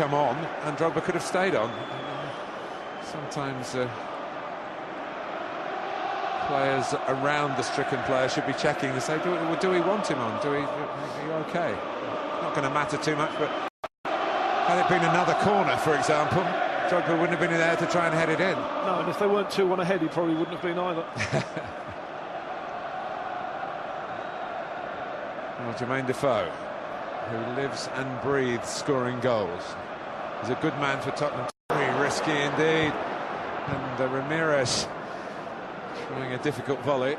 come on, and Drogba could have stayed on. Sometimes players around the stricken player should be checking and say, do we want him on? Are you okay? Not going to matter too much, but had it been another corner, for example, Drogba wouldn't have been there to try and head it in. No, and if they weren't 2-1 ahead, he probably wouldn't have been either. Well, Jermaine Defoe, who lives and breathes scoring goals, is a good man for Tottenham. Very risky indeed. And Ramirez trying a difficult volley.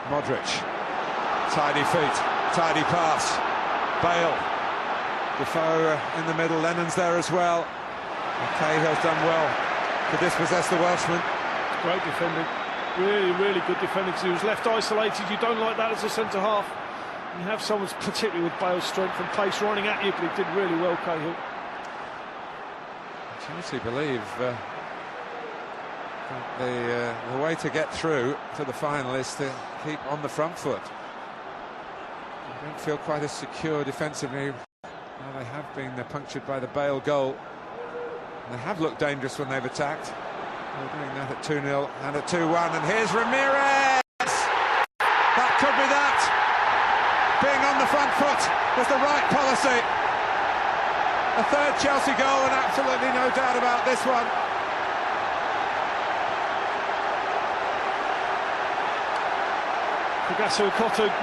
Modric, tidy feet, tidy pass. Bale, Defoe in the middle, Lennon's there as well. Cahill's done well to dispossess the Welshman. Great defending, really good defending, because he was left isolated. You don't like that as a centre-half. You have someone, particularly with Bale's strength and pace, running at you, but he did really well, Cahill. Chelsea believe that the way to get through to the final is to keep on the front foot. They don't feel quite as secure defensively. Now they have been punctured by the Bale goal. And they have looked dangerous when they've attacked. They're doing that at 2-0 and at 2-1. And here's Ramirez! That could be that! Being on the front foot was the right policy. A third Chelsea goal, and absolutely no doubt about this one. Fugasu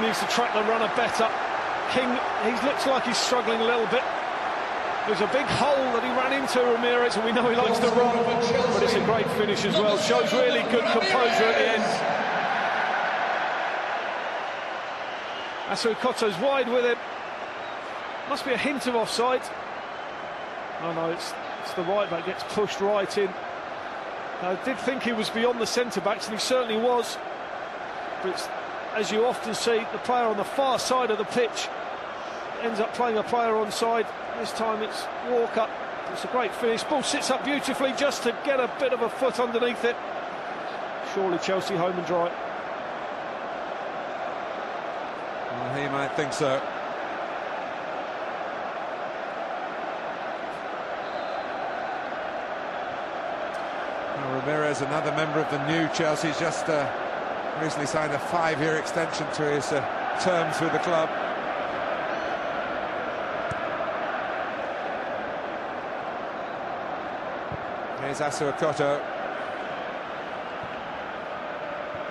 needs to track the runner better. King, he looks like he's struggling a little bit. There's a big hole that he ran into, Ramirez, and we know he likes to run, but it's a great finish as well. Shows really good composure at the end. Asuikoto's wide with it. Must be a hint of offside. Oh no, it's the right back, gets pushed right in. I did think he was beyond the centre-backs, and he certainly was. But it's, as you often see, the player on the far side of the pitch ends up playing a player onside. This time it's Walker. It's a great finish. Ball sits up beautifully just to get a bit of a foot underneath it. Surely Chelsea home and dry. Well, he might think so. Ramirez, another member of the new Chelsea, just recently signed a 5-year extension to his terms with the club. Here's Asuikoto.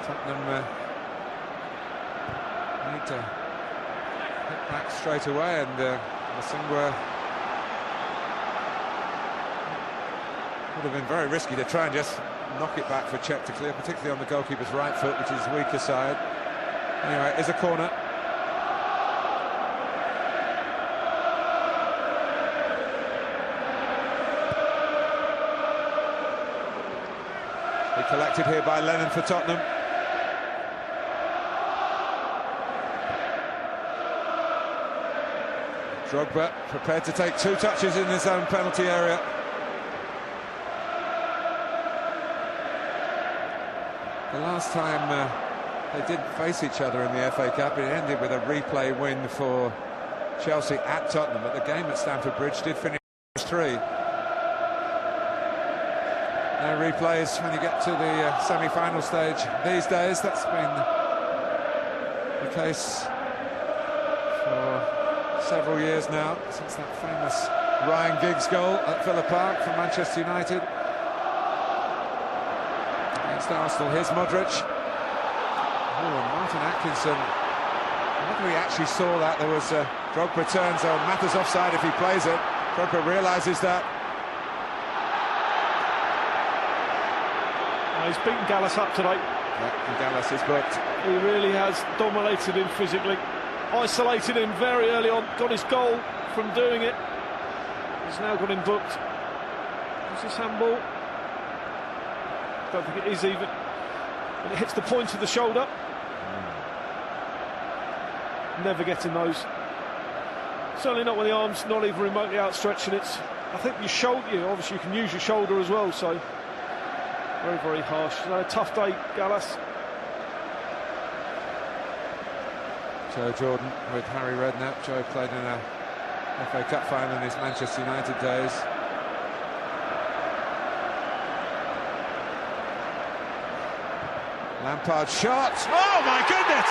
Tottenham need to hit back straight away, and Masingwa would have been very risky to try and just knock it back for Cech to clear, particularly on the goalkeeper's right foot, which is weaker side. Anyway, it's a corner. They collected here by Lennon for Tottenham. Drogba prepared to take 2 touches in his own penalty area. The last time they did face each other in the FA Cup, it ended with a replay win for Chelsea at Tottenham, but the game at Stamford Bridge did finish 3. No replays when you get to the semi-final stage these days. That's been the case for several years now, since that famous Ryan Giggs goal at Villa Park for Manchester United against Arsenal. Here's Modric. Oh, Martin Atkinson, whether he actually saw that, there was Drogba turns on, Mata's offside if he plays it. Drogba realises that. He's beaten Gallas up today. Yeah, and Gallas is booked. He really has dominated him physically, isolated him very early on, got his goal from doing it. He's now got him booked. Is this handball? Don't think it is even. And it hits the point of the shoulder. Never getting those. Certainly not with the arms not even remotely outstretched, and it's, I think your shoulder, obviously you can use your shoulder as well, so very, very harsh. So a tough day, Gallas. Joe Jordan with Harry Redknapp. Joe played in a FA Cup final in his Manchester United days. Lampard shot. Oh my goodness!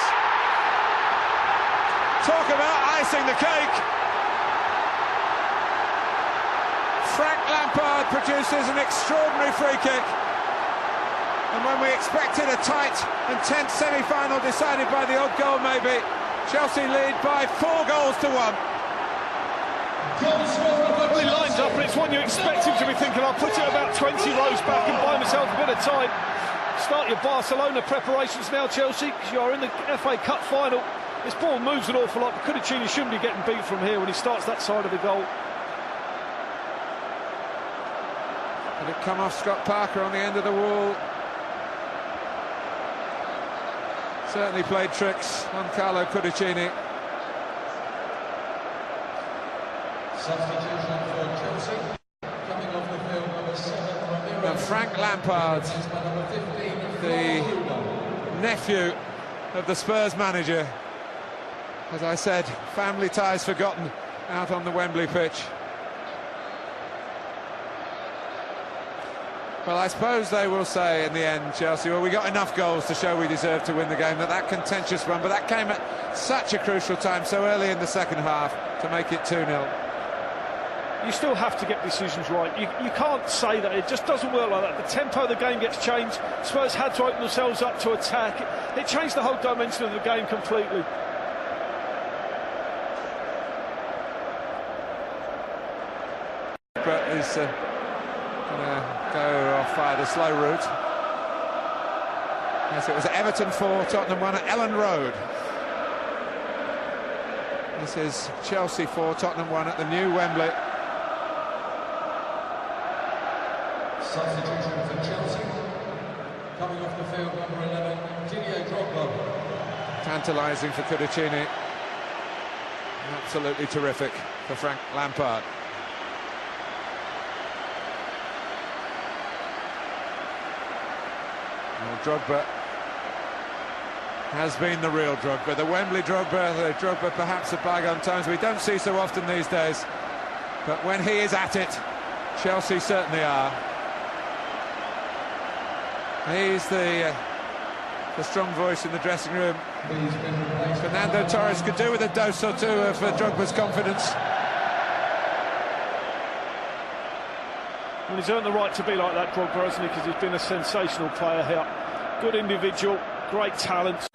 Talk about icing the cake. Frank Lampard produces an extraordinary free kick. And when we expected a tight and tense semi-final decided by the odd goal maybe, Chelsea lead by 4 goals to 1. Well, he lines up, and it's one you expect him to be thinking, I'll put it about 20 rows back and buy myself a bit of time. Start your Barcelona preparations now, Chelsea, because you are in the FA Cup final. This ball moves an awful lot, but Cudicini shouldn't be getting beat from here when he starts that side of the goal. Did it come off Scott Parker on the end of the wall? Certainly played tricks on Carlo Cudicini. Substitution for Chelsea. Coming off the field, number 7. And Frank Lampard, the nephew of the Spurs manager. As I said, family ties forgotten out on the Wembley pitch. Well, I suppose they will say in the end, Chelsea, well, we got enough goals to show we deserve to win the game. That contentious run, but that came at such a crucial time, so early in the second half, to make it 2-0. You still have to get decisions right. You can't say that. It just doesn't work like that. The tempo of the game gets changed. Spurs had to open themselves up to attack. It changed the whole dimension of the game completely. But is going to go off the slow route. Yes, it was Everton 4, Tottenham 1 at Ellen Road. This is Chelsea 4, Tottenham 1 at the new Wembley. Substitution for Chelsea. Coming off the field, number 11, Didier Drogba. Tantalising for Cudicini. Absolutely terrific for Frank Lampard. Well, Drogba has been the real Drogba, the Wembley Drogba, the Drogba perhaps of bygone times we don't see so often these days. But when he is at it, Chelsea certainly are. He's the strong voice in the dressing room. Fernando Torres could do with a dose or two of Drogba's confidence. Well, he's earned the right to be like that, Drogba, hasn't he? Because he's been a sensational player here. Good individual, great talent.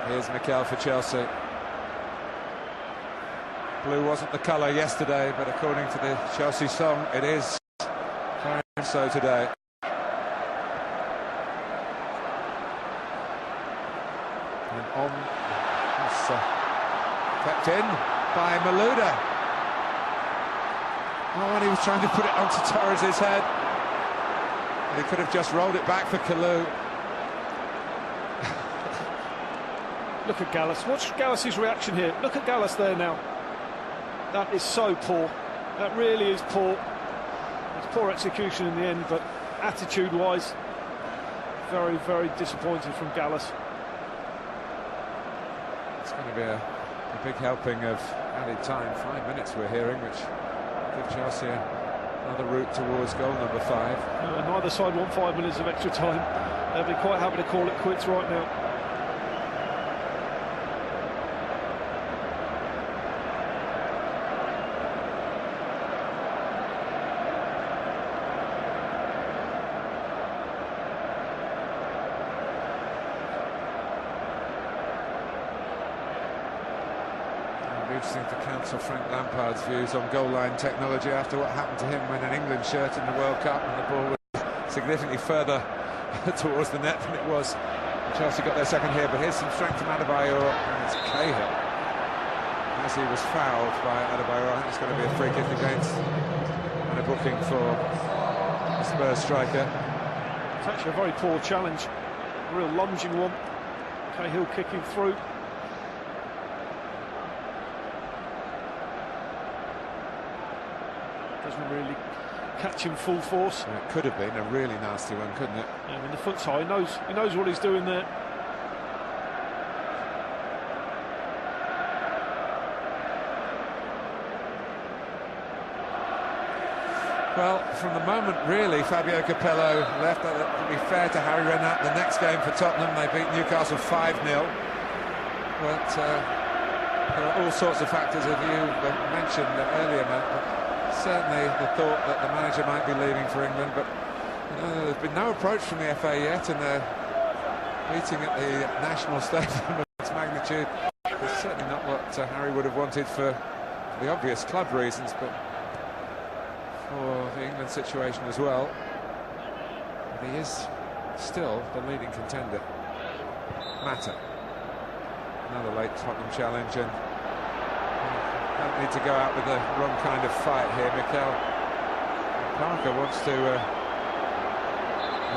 Here's Mikel for Chelsea. Blue wasn't the colour yesterday, but according to the Chelsea song, it is very much so today. And on, it's kept in by Malouda. Oh, and he was trying to put it onto Torres' head. And he could have just rolled it back for Kalou. Look at Gallas. Watch Gallas' reaction here. Look at Gallas there now. That is so poor. That really is poor. It's poor execution in the end, but attitude-wise, very, very disappointing from Gallas. It's going to be a big helping of added time. 5 minutes we're hearing, which give Chelsea another route towards goal number 5. Neither side want 5 minutes of extra time. They'll be quite happy to call it quits right now. Interesting to cancel Frank Lampard's views on goal line technology after what happened to him when an England shirt in the World Cup and the ball was significantly further towards the net than it was. Chelsea got their second here, but here's some strength from Adebayor, and it's Cahill. As he was fouled by Adebayor, I think it's going to be a free kick against and a booking for the Spurs striker. It's actually a very poor challenge, a real lunging one. Cahill kicking through. Doesn't really catch him full force. It could have been a really nasty one, couldn't it? Yeah, I mean, the foot's high. He knows what he's doing there. Well, from the moment, really, Fabio Capello left, to be fair to Harry Redknapp, the next game for Tottenham, they beat Newcastle 5-0. But there are all sorts of factors, as you mentioned earlier, Matt, but certainly the thought that the manager might be leaving for England, but there's been no approach from the FA yet, and they're meeting at the National Stadium of its magnitude. It's certainly not what Harry would have wanted for the obvious club reasons, but for the England situation as well. But he is still the leading contender. Mata. Another late Tottenham challenge, and don't need to go out with the wrong kind of fight here. Mikel Parker wants to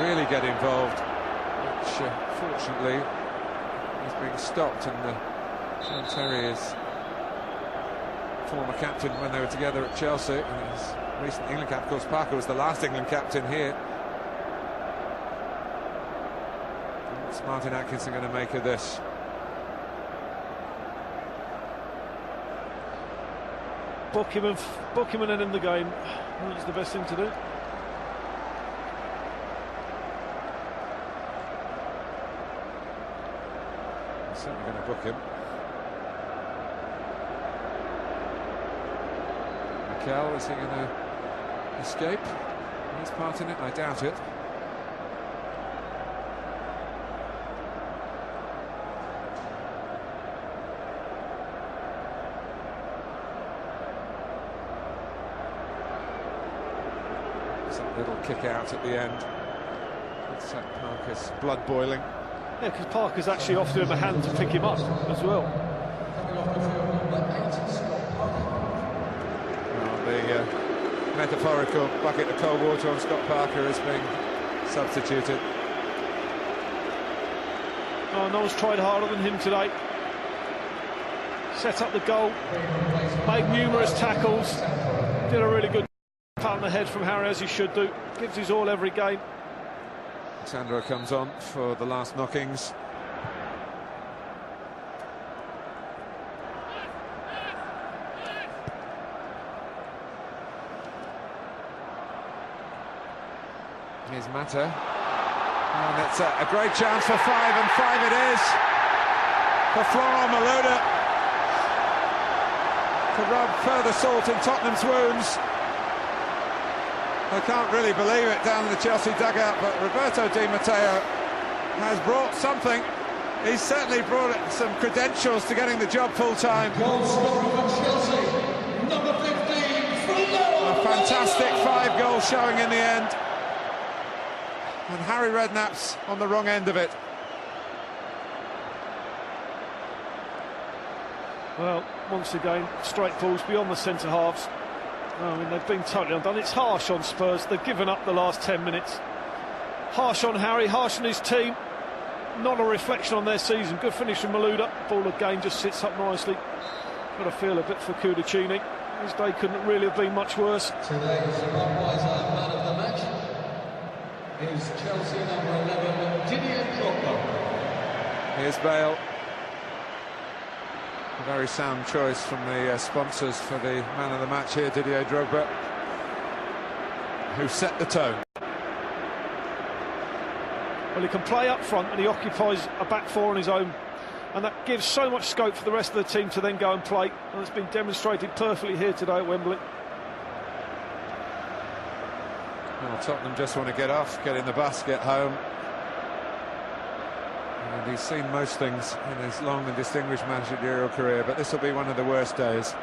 really get involved, which fortunately is being stopped, and John Terry is former captain when they were together at Chelsea, and his recent England cap. Of course, Parker was the last England captain here. What's Martin Atkinson going to make of this? Book him and end the game. That's the best thing to do. Certainly going to book him. Mikel, is he going to escape his part in it? I doubt it. There's that little kick out at the end. It's set Parker's blood boiling. Yeah, because Parker's actually off to him a hand to pick him up as well. The metaphorical bucket of cold water on Scott Parker is being substituted. Oh, Knowles tried harder than him today. Set up the goal, made numerous tackles, did a really good pat on the head from Harry, as he should do. Gives his all every game. Sandro comes on for the last knockings. Here's Mata, and it's a great chance for 5, and 5 it is for Florent Malouda to rub further salt in Tottenham's wounds. I can't really believe it down in the Chelsea dugout, but Roberto Di Matteo has brought something. He's certainly brought some credentials to getting the job full-time. A fantastic 5-goal showing in the end. And Harry Redknapp's on the wrong end of it. Well, once again, straight balls beyond the centre halves. I mean, they've been totally undone. It's harsh on Spurs. They've given up the last 10 minutes. Harsh on Harry, harsh on his team. Not a reflection on their season. Good finish from Malouda. Ball again just sits up nicely. Got to feel a bit for Kudicini. His day couldn't really have been much worse. Today's Budweiser man of the match is Chelsea number 11, Didier Drogba. Here's Bale. A very sound choice from the sponsors for the man of the match here, Didier Drogba, who set the tone. Well, he can play up front, and he occupies a back four on his own, and that gives so much scope for the rest of the team to then go and play, and it's been demonstrated perfectly here today at Wembley. Well, Tottenham just want to get off, get in the bus, get home. And he's seen most things in his long and distinguished managerial career, but this will be one of the worst days.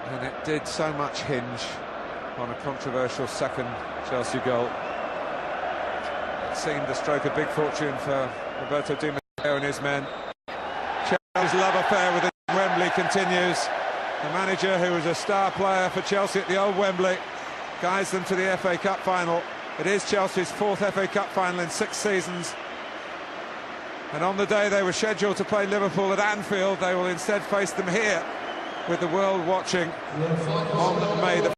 And it did so much hinge on a controversial second Chelsea goal. It seemed a stroke of big fortune for Roberto Di Matteo and his men. Chelsea's love affair with Wembley continues. The manager, who was a star player for Chelsea at the old Wembley, guides them to the FA Cup final. It is Chelsea's 4th FA Cup final in 6 seasons. And on the day they were scheduled to play Liverpool at Anfield, they will instead face them here, with the world watching on May the